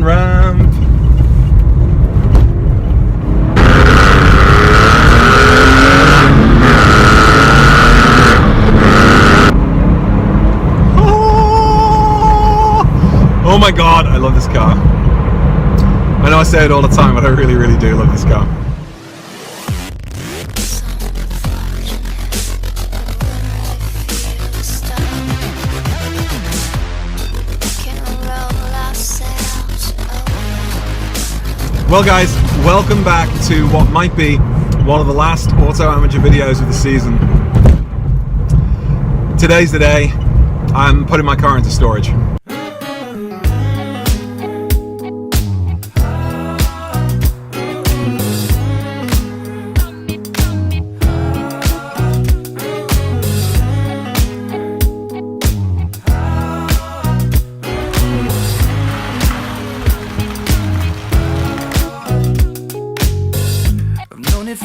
on-ramp. Oh my god, I love this car. I know I say it all the time, but I really, really do love this car. Well guys, welcome back to what might be one of the last auto amateur videos of the season. Today's the day I'm putting my car into storage.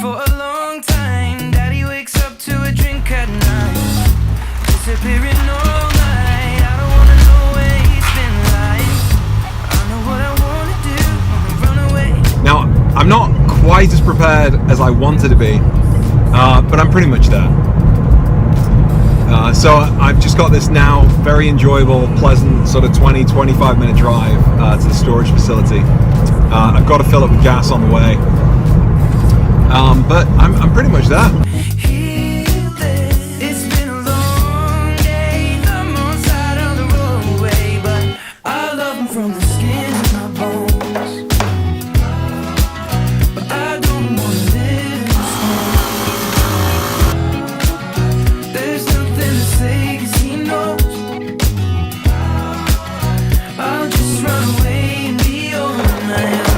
For a long time, Daddy wakes up to a drink at night, disappearing all night. I don't wanna know where he's been like. I know what I wanna do, run away. Now, I'm not quite as prepared as I wanted to be, but I'm pretty much there. So I've just got this now very enjoyable, pleasant sort of 20-25 minute drive to the storage facility. I've got to fill up with gas on the way. But I'm pretty much there. It's been a long day, I'm on side of the roadway, but I love him from the skin of my bones. But I don't want to live in this. There's nothing to say 'cause he knows. I'll just run away and be all I am.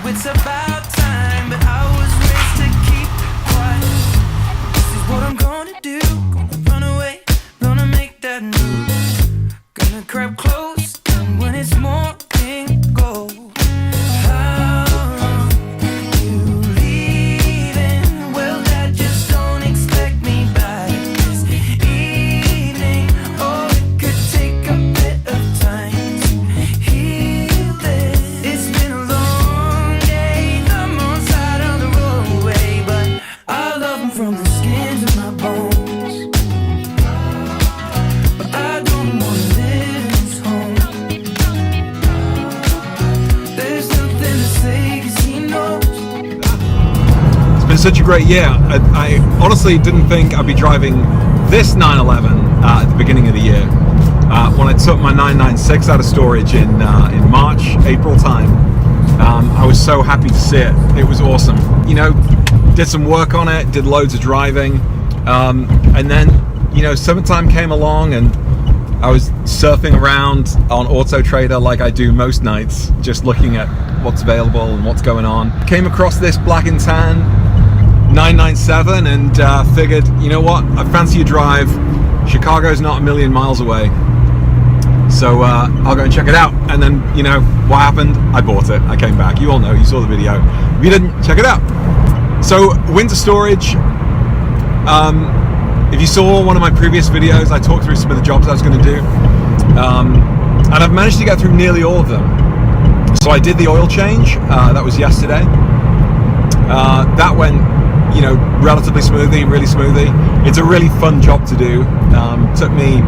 It's about time, but I was raised to keep quiet. This is what I'm gonna do. Gonna run away, gonna make that move. Gonna grab close, and when it's morning, go. How you leaving? Well, Dad, just don't expect me back this evening. Oh, it could take a bit of time to heal this. It's been a long from the skins of my bones, but I don't want to live in this home. There's nothing to say 'cause he knows. It's been such a great year. I honestly didn't think I'd be driving this 911 at the beginning of the year. When I took my 996 out of storage in March, April time, I was so happy to see it. It was awesome. You know, did some work on it, did loads of driving, and then, you know, summertime came along and I was surfing around on Auto Trader like I do most nights, just looking at what's available and what's going on. Came across this black and tan 997 and figured, you know what, I fancy a drive. Chicago's not a million miles away, so I'll go and check it out. And then, you know, what happened? I bought it. I came back. You all know, you saw the video. If you didn't, check it out. So, winter storage. If you saw one of my previous videos, I talked through some of the jobs I was going to do. And I've managed to get through nearly all of them. So I did the oil change. That was yesterday. That went, you know, relatively smoothly, really smoothly. It's a really fun job to do. Took me,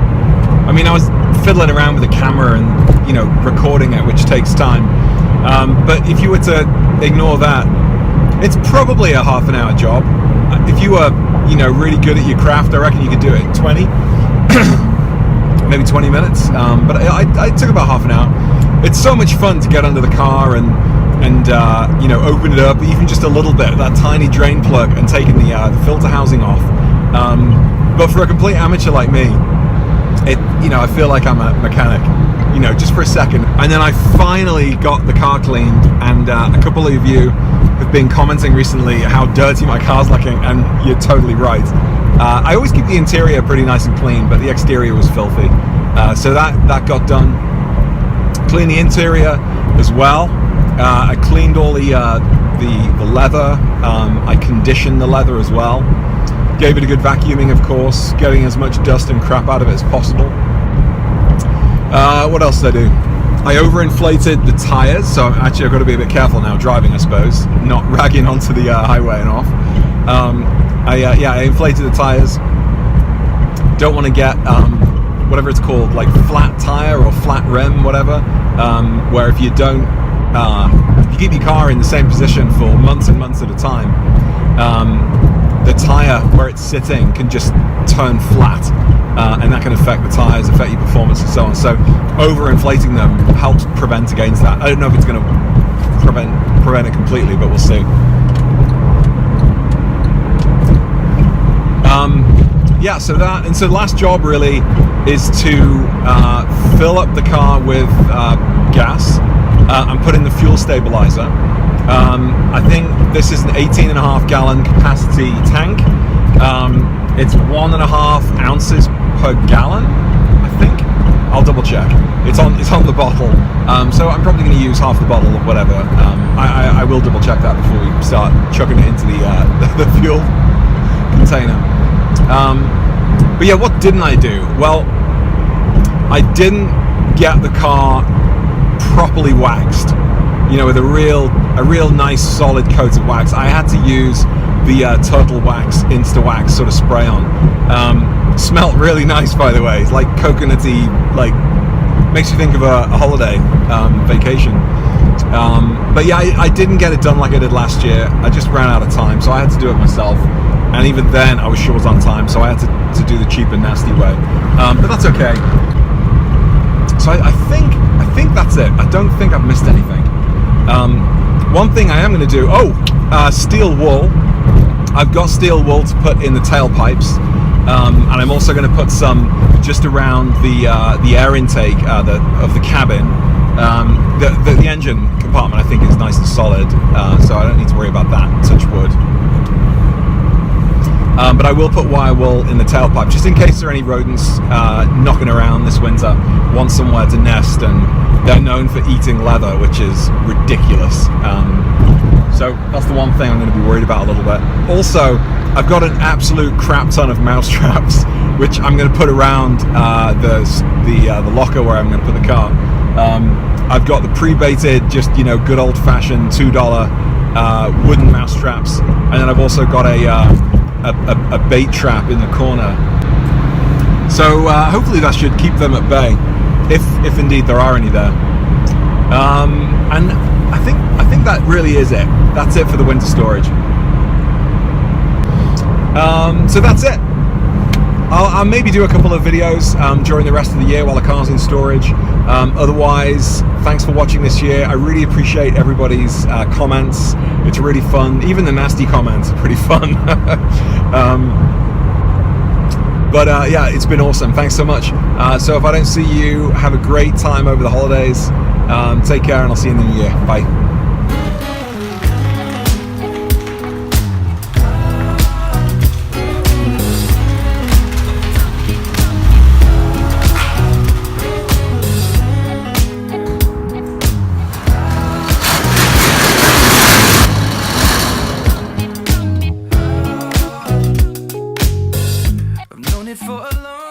I mean, I was fiddling around with the camera and, you know, recording it, which takes time. But if you were to ignore that, it's probably a half an hour job. If you were, you know, really good at your craft, I reckon you could do it in 20, maybe 20 minutes. But I took about half an hour. It's so much fun to get under the car and you know, open it up even just a little bit, that tiny drain plug, and taking the filter housing off. But for a complete amateur like me, you know, I feel like I'm a mechanic, you know, just for a second. And then I finally got the car cleaned, and a couple of you have been commenting recently how dirty my car's looking, and you're totally right. I always keep the interior pretty nice and clean, but the exterior was filthy. So that got done. Cleaned the interior as well. I cleaned all the leather. I conditioned the leather as well. Gave it a good vacuuming, of course, getting as much dust and crap out of it as possible. What else did I do? I overinflated the tyres, so actually I've got to be a bit careful now driving, I suppose, not ragging onto the highway and off. I inflated the tyres. Don't want to get whatever it's called, like flat tyre or flat rim, whatever, where if you don't, if you keep your car in the same position for months and months at a time, the tyre where it's sitting can just turn flat, and that can affect the tyres, affect your performance and so on. So overinflating them helps prevent against that. I don't know if it's going to prevent it completely, but we'll see. Yeah, so the last job really is to fill up the car with gas and put in the fuel stabilizer. I think this is an 18.5 gallon capacity tank. It's 1.5 ounces per gallon, I think. I'll double check. It's on the bottle, so I'm probably going to use half the bottle or whatever. I will double check that before we start chucking it into the fuel container. But yeah, what didn't I do? Well, I didn't get the car properly waxed, you know, with a real nice solid coat of wax. I had to use the Turtle Wax Insta Wax sort of spray on. Smelled really nice, by the way. It's like coconutty, like makes you think of a holiday vacation. But yeah, I didn't get it done like I did last year. I just ran out of time, so I had to do it myself. And even then, I was short on time, so I had to do the cheap and nasty way. But that's okay. So I think that's it. I don't think I've missed anything. One thing I am going to do. Steel wool. I've got steel wool to put in the tailpipes, and I'm also going to put some just around the air intake of the cabin. The engine compartment, I think, is nice and solid, so I don't need to worry about that. Touch wood. But I will put wire wool in the tailpipe, just in case there are any rodents knocking around this winter, want somewhere to nest, and they're known for eating leather, which is ridiculous. So that's the one thing I'm going to be worried about a little bit. Also, I've got an absolute crap ton of mouse traps, which I'm going to put around the locker where I'm going to put the car. I've got the pre-baited, just, you know, good old-fashioned $2 wooden mouse traps, and then I've also got a bait trap in the corner. So hopefully that should keep them at bay, if indeed there are any there. And I think that really is it. That's it for the winter storage. So that's it. I'll maybe do a couple of videos during the rest of the year while the car's in storage. Otherwise, thanks for watching this year. I really appreciate everybody's comments. It's really fun. Even the nasty comments are pretty fun. But yeah, it's been awesome. Thanks so much. So if I don't see you, have a great time over the holidays. Take care, and I'll see you in the new year. Bye. I've known it for a long